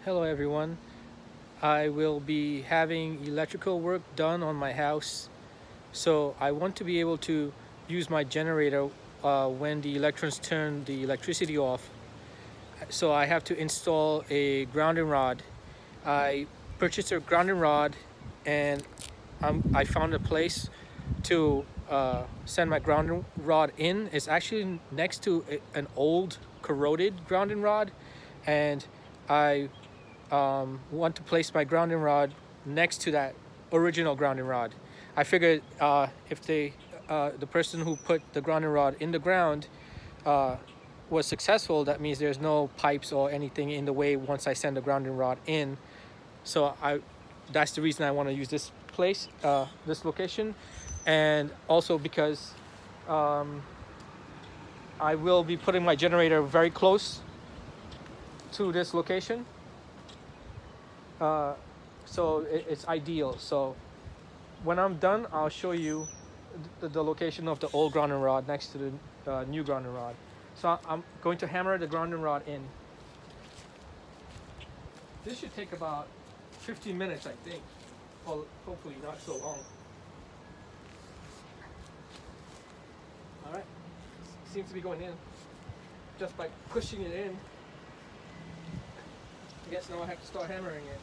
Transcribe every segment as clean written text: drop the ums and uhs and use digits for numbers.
Hello everyone. I will be having electrical work done on my house. So I want to be able to use my generator when the electrons turn the electricity off. So I have to install a grounding rod. I purchased a grounding rod and I found a place to send my grounding rod in. It's actually next to an old corroded grounding rod, and I want to place my grounding rod next to that original grounding rod. I figured if the person who put the grounding rod in the ground was successful, that means there's no pipes or anything in the way once I send the grounding rod in. So that's the reason I want to use this place, this location, and also because I will be putting my generator very close to this location. So it's ideal. So when I'm done, I'll show you the location of the old grounding rod next to the new grounding rod. So I'm going to hammer the grounding rod in. This should take about 15 minutes, I think. Well, hopefully not so long. All right, seems to be going in just by pushing it in. I guess now I have to start hammering it.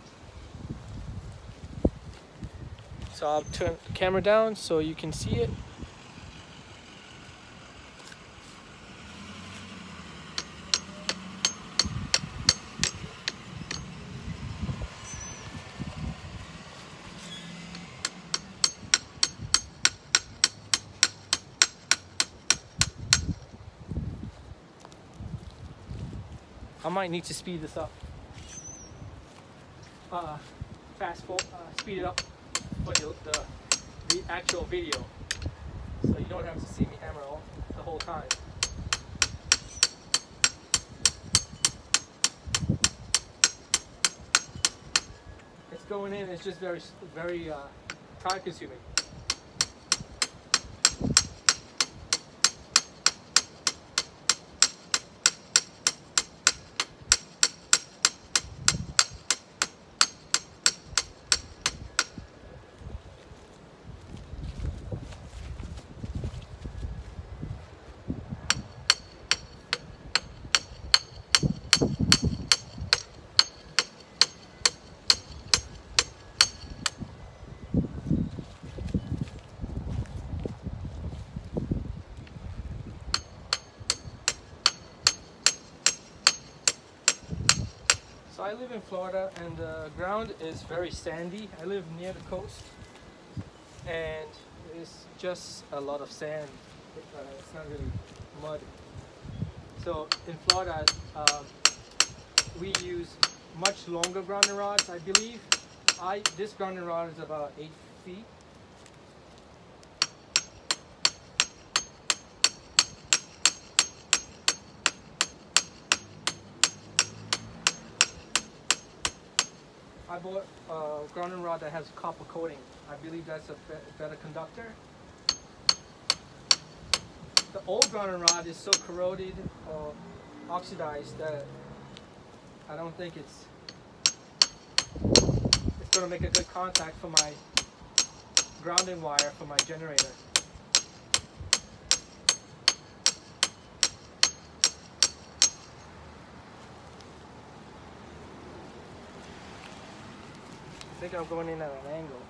So I'll turn the camera down so you can see it. I might need to speed this up. Speed it up for the actual video, so you don't have to see me hammer the whole time. It's going in. It's just very time consuming. So I live in Florida and the ground is very sandy. I live near the coast and it's just a lot of sand. It's not really mud. So in Florida, we use much longer grounding rods, I believe. This grounding rod is about 8 feet. I bought a grounding rod that has copper coating. I believe that's a better conductor. The old grounding rod is so corroded or oxidized that I don't think it's going to make a good contact for my grounding wire for my generator. I think I'm going in at an angle.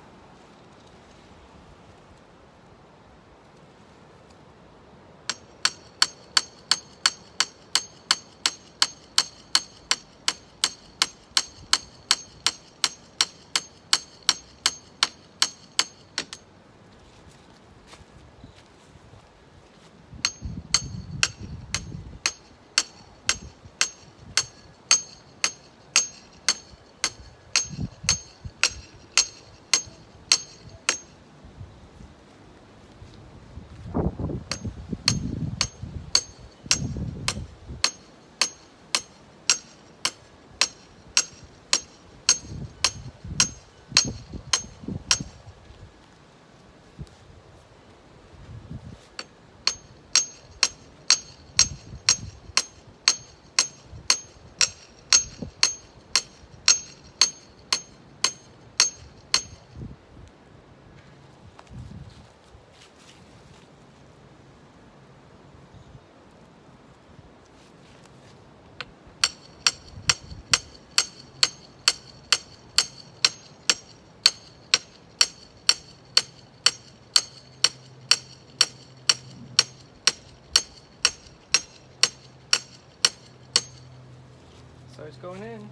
So it's going in.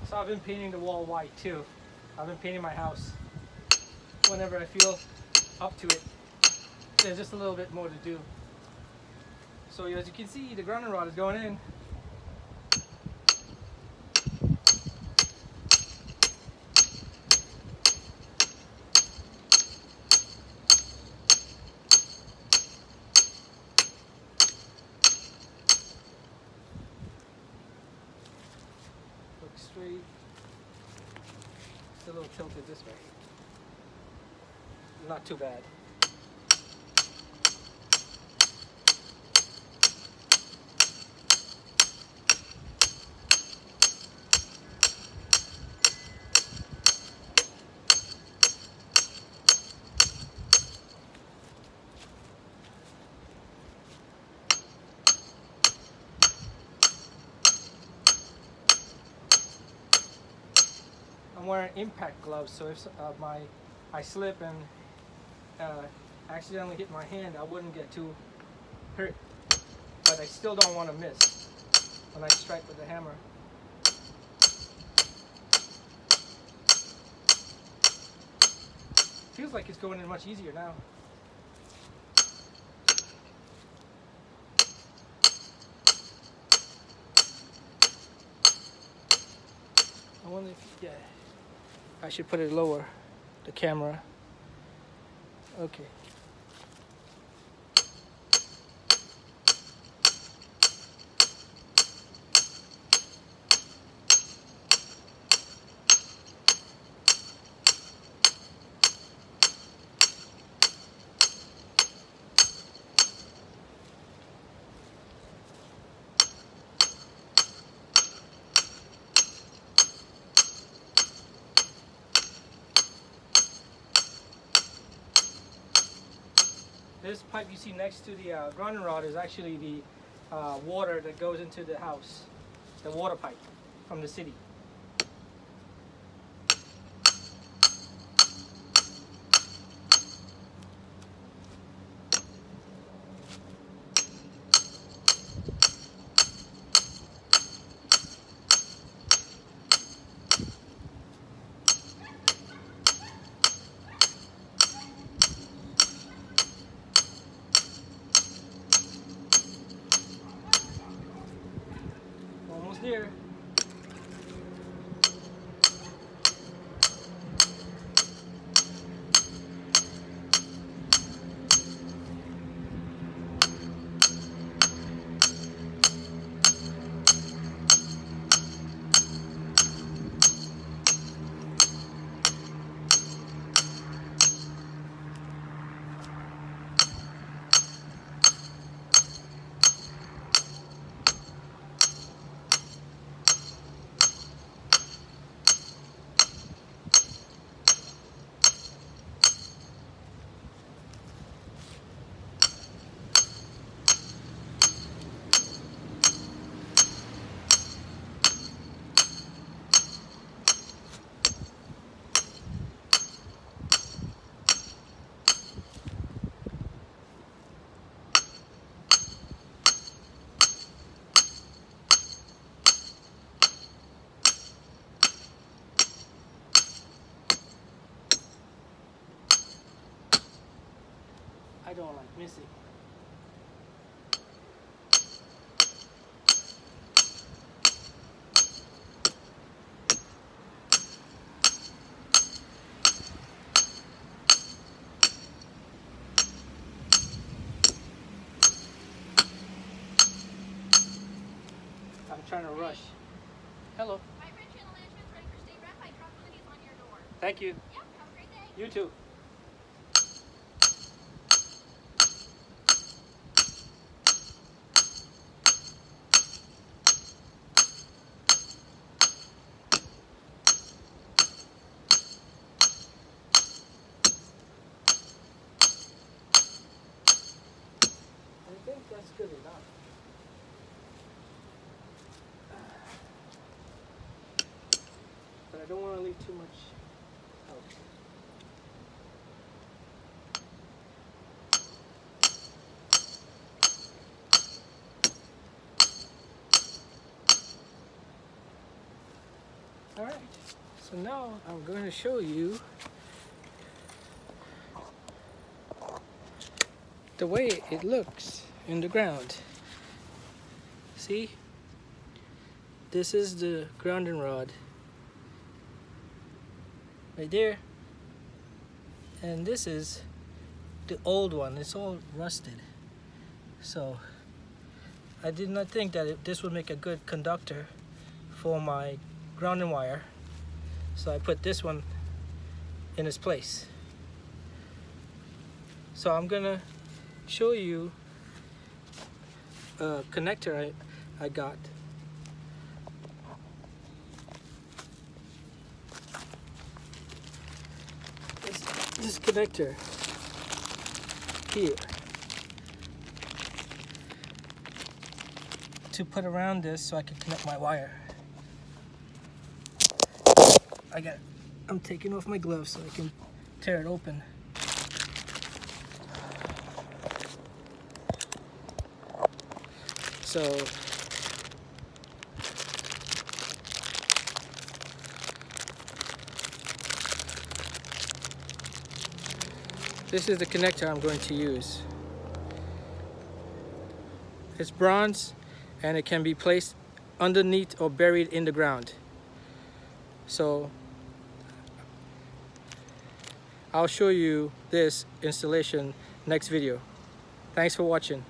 So I've been painting the wall white too. I've been painting my house whenever I feel up to it. There's just a little bit more to do. So as you can see, the grounding rod is going in. Look straight. It's a little tilted this way. Not too bad. I'm wearing impact gloves, so if I slip and accidentally hit my hand, I wouldn't get too hurt. But I still don't want to miss when I strike with the hammer. Feels like it's going in much easier now. I wonder if, yeah, I should put it lower, the camera. Okay. This pipe you see next to the grounding rod is actually the water that goes into the house, the water pipe from the city. Almost there. I don't like missing. I'm trying to rush. Hello. Hi, Fred Channel Management's ready for state rep. I dropped one of these on your door. Thank you. Yep, have a great day. You too. I think that's good enough. don't want to leave too much out. Alright, so now I'm going to show you the way it looks in the ground. See? This is the grounding rod right there, and this is the old one. It's all rusted, so I did not think that this would make a good conductor for my grounding wire, so I put this one in its place. So I'm gonna show you a connector I got. This connector here to put around this so I can connect my wire. I'm taking off my gloves so I can tear it open. So this is the connector I'm going to use. It's bronze and it can be placed underneath or buried in the ground. So I'll show you this installation next video. Thanks for watching.